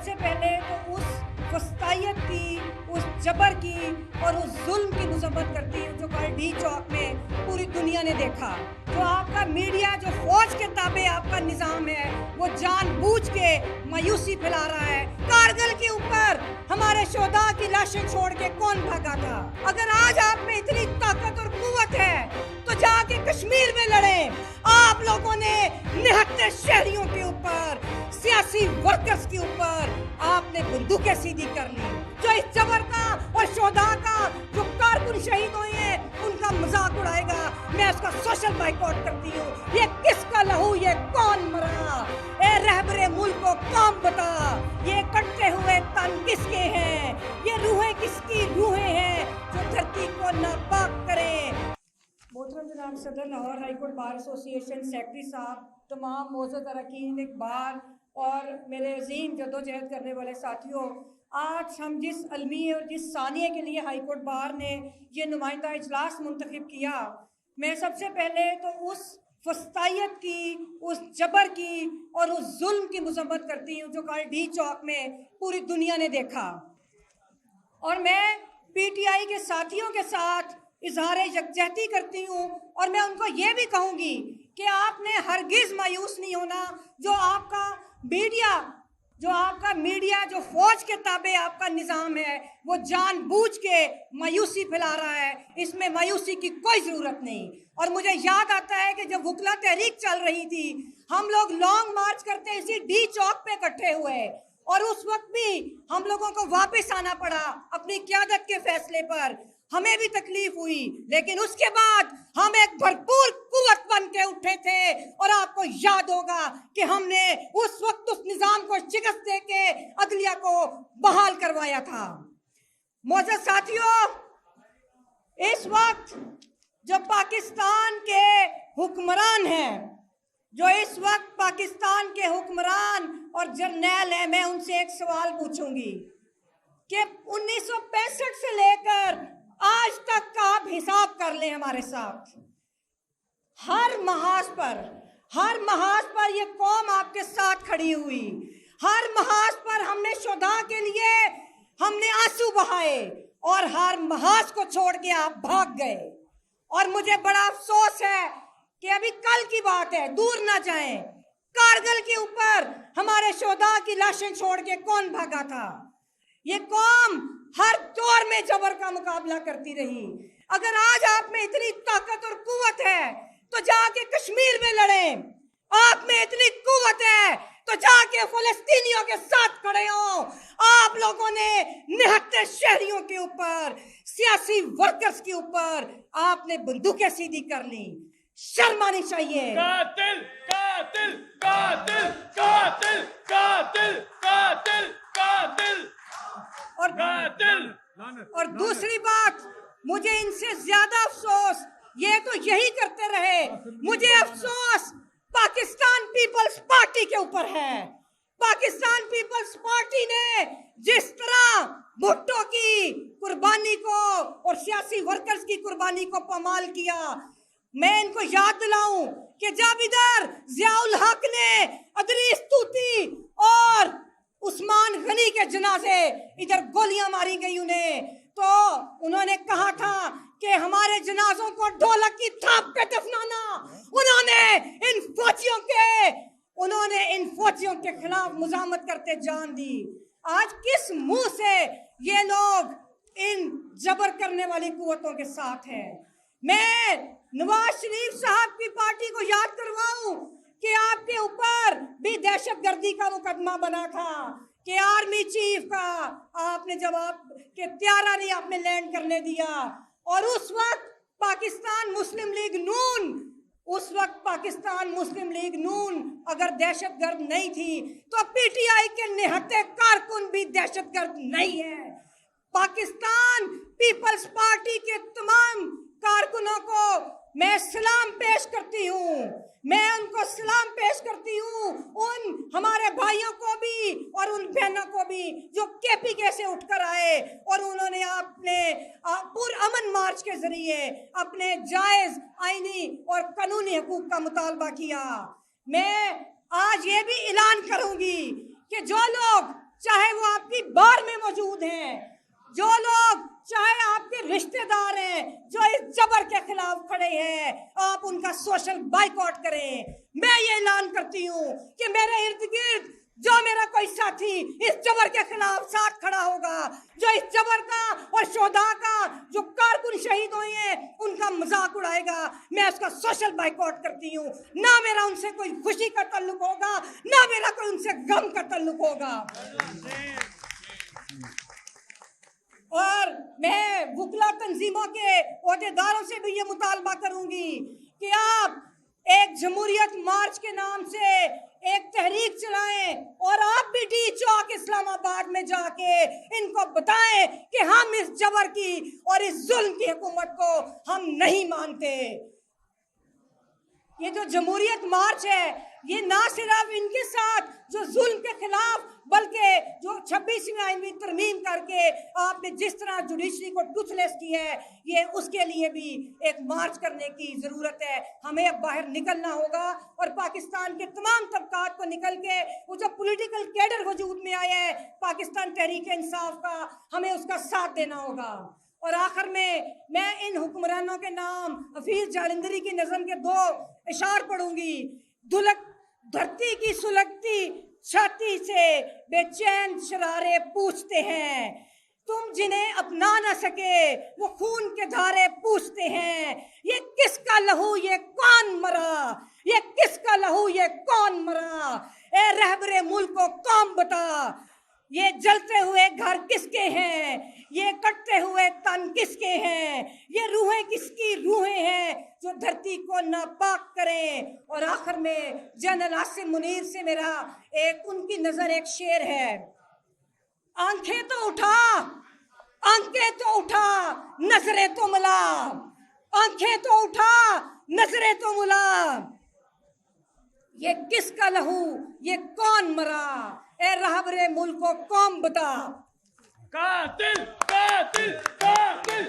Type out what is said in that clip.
सबसे पहले तो उस वस्तायत की, उस जबर की और उस जुल्म की मजम्मत करती हूँ जो कल डी चौक में पूरी दुनिया ने देखा। जो आपका मीडिया, जो फौज के ताबे आपका निज़ाम है, वो जानबूझ के मायूसी फैला रहा है। कारगिल के ऊपर हमारे शोधा की लाशें छोड़ के कौन भागा था? अगर आज आप में इतनी ताकत और कुव्वत है तो जाके कश्मीर में लड़ें। आप लोगों ने निहत्ते शहरियों के ऊपर, सियासी वर्कर्स के ऊपर आपने बंदूकें सीधी कर ली। जो इस जबर का और शोधा का जो कारकुन शहीद हुए हैं उनका मजाक उड़ाएगा, मैं उसका सोशल बाइकआउट करती हूँ। ये किसका लहू, ये कौन मरा? ए रहबरे मुल्क को कौन बता, ये कटते हुए तन किसके हैं? ये रूहें किसकी रूहें हैं जो धरती को नापाक करें? मोहतरम जनाब सदर, Lahore high court bar association secretary साहब, तमाम मौजूद अरकान इकबाल और मेरे अजीम जदोजहद करने वाले साथियों, आज हम जिस अलमी और जिस सानिये के लिए हाई कोर्ट बार ने ये नुमाइंदा इजलास मुंतखब किया, मैं सबसे पहले तो उस वस्तायत की, उस जबर की और उस जुल्म की मजम्मत करती हूँ जो कल डी चौक में पूरी दुनिया ने देखा। और मैं पीटीआई के साथियों के साथ इजहार यकजहती करती हूँ और मैं उनको ये भी कहूँगी कि आपने हरगिज़ मायूस नहीं होना। जो आपका मीडिया, जो फौज के ताबे आपका निज़ाम है, वो जानबूझ के मायूसी फैला रहा है। इसमें मायूसी की कोई ज़रूरत नहीं। और मुझे याद आता है कि जब वकला तहरीक चल रही थी, हम लोग लॉन्ग मार्च करते इसी डी चौक पे इकट्ठे हुए और उस वक्त भी हम लोगों को वापस आना पड़ा अपनी क़यादत के फैसले पर। हमें भी तकलीफ हुई, लेकिन उसके बाद हम एक भरपूर कुव्वत बन के उठे थे। और आपको याद होगा कि हमने उस वक्त उस निज़ाम को शिकस्त दे के अदलिया को बहाल करवाया था। मोअज़्ज़ज़ साथियों, इस वक्त जो पाकिस्तान के हुक्मरान हैं, जो इस वक्त पाकिस्तान के हुक्मरान और जर्नैल हैं, मैं उनसे एक सवाल पूछूंगी कि 1965 से लेकर आज तक का आप हिसाब कर लें हमारे साथ। हर महाज पर ये कौम आपके साथ खड़ी हुई। हर महाज पर हमने शुदा के लिए हमने आंसू बहाए और हर महाज को छोड़ के आप भाग गए। और मुझे बड़ा अफसोस है कि अभी कल की बात है, दूर ना जाएं, कारगिल के ऊपर हमारे शुदा की लाशें छोड़ के कौन भागा था? ये कौम हर दौर में जबर का मुकाबला करती रही। अगर आज आप में इतनी ताकत और कुव्वत है तो जाके कश्मीर में लड़ें। आप में इतनी कुव्वत है तो जाके फलस्तीनियों के साथ खड़े हो। आप लोगों ने निहत्ते शहरियों के ऊपर, सियासी वर्कर्स के ऊपर आपने बंदूकें सीधी कर ली। शर्म आनी चाहिए। कातिल कातिल कातिल कातिल कातिल कातिल कातिल और दूसरी बात, मुझे इनसे ज्यादा अफसोस ये तो यही करते रहे। मुझे अफसोस पाकिस्तान पीपल्स पार्टी के ऊपर है। पाकिस्तान पीपल्स पार्टी ने जिस तरह भुट्टो की कुर्बानी को और सियासी वर्कर्स की कुर्बानी को पामाल किया, मैं इनको याद दिलाऊं कि जब इधर जियाउल हक ने अदरीस तूती और उस्मान गनी के जनाजे इधर गोलियां मारी गई उन्हें, तो उन्होंने कहा था कि हमारे जनाजों को ढोलक की थाप पे दफनाना। उन्होंने इन फौजियों के खिलाफ मुजामत करते जान दी। आज किस मुंह से ये लोग इन जबर करने वाली कुव्वतों के साथ हैं? मैं नवाज शरीफ साहब की पार्टी को याद करवाऊं कि आपके ऊपर भी दहशतगर्दी का मुकदमा बना था कि आर्मी चीफ का आपने जवाब के त्यारा नहीं आपने लैंड करने दिया। और उस वक्त पाकिस्तान मुस्लिम लीग नून अगर दहशतगर्द नहीं थी तो पीटीआई के निहत्ते कारकुन भी दहशतगर्द नहीं है। पाकिस्तान पीपल्स पार्टी के तमाम कारकुनों को मैं सलाम पेश करती हूँ। मैं उनको सलाम पेश करती हूँ, उन हमारे भाइयों को भी और उन बहनों को भी जो केपीके से उठकर आए और उन्होंने अपने पुरअमन मार्च के जरिए अपने जायज आईनी और कानूनी हकूक का मुतालबा किया। मैं आज ये भी ऐलान करूंगी कि जो लोग चाहे वो आपकी बार में मौजूद हैं, जो लोग चाहे आपके रिश्तेदार हैं जो इस जबर के खिलाफ खड़े हैं, आप उनका सोशल बाइकआउट करें। मैं ये ऐलान करती हूँ कि मेरे इर्द गिर्द जो मेरा कोई साथी इस जबर के खिलाफ साथ खड़ा होगा, जो इस जबर का और शोधा का जो कारकुन शहीद हुए हैं उनका मजाक उड़ाएगा, मैं उसका सोशल बाइकआउट करती हूँ। ना मेरा उनसे कोई खुशी का ताल्लुक होगा, ना मेरा कोई उनसे गम का ताल्लुक होगा। और मैं वुकला तंजीमों के ओहदेदारों से भी ये मुतालबा करूंगी कि आप एक जमहूरियत मार्च के नाम से एक तहरीक चलाएं और आप भी डी चौक इस्लामाबाद में जाके इनको बताएं कि हम इस जबर की और इस जुल्म की हुकूमत को हम नहीं मानते। ये जो जमहूरियत मार्च है ये ना सिर्फ इनके साथ जो जुल्म के खिलाफ, बल्कि जो 26वीं आईनी तरमीम करके आपने जिस तरह जुडिशरी को टूथलेस की है, ये उसके लिए भी एक मार्च करने की ज़रूरत है। हमें अब बाहर निकलना होगा और पाकिस्तान के तमाम तबकात को निकल के वो जो पॉलिटिकल कैडर वजूद में आया है पाकिस्तान तहरीक इंसाफ का, हमें उसका साथ देना होगा। और आखिर में मैं इन हुक्मरानों के नाम हफीज जालंधरी की नज़म के 2 इशार पढ़ूंगी। धरती की सुलगती छाती से बेचैन शरारे पूछते हैं, तुम जिन्हें अपना न सके वो खून के धारे पूछते हैं। ये किसका लहू ये कौन मरा, ये किसका लहू ये कौन मरा, ए रहबरे मुल्क को कौन बता, ये जलते हुए घर किसके हैं, ये कटते हुए तन किसके हैं, ये रूहें किसकी रूहें हैं जो धरती को नापाक करें। और आखिर में जनरल आसिम मुनीर से मेरा एक उनकी नजर एक शेर है, आंखें तो उठा, आंखें तो उठा, नजरें तो मिला, आंखें तो उठा, नजरें तो मिला, ये किसका लहू ये कौन मरा, ए रहबरे मुल्क को कौन बता। कातिल कातिल कातिल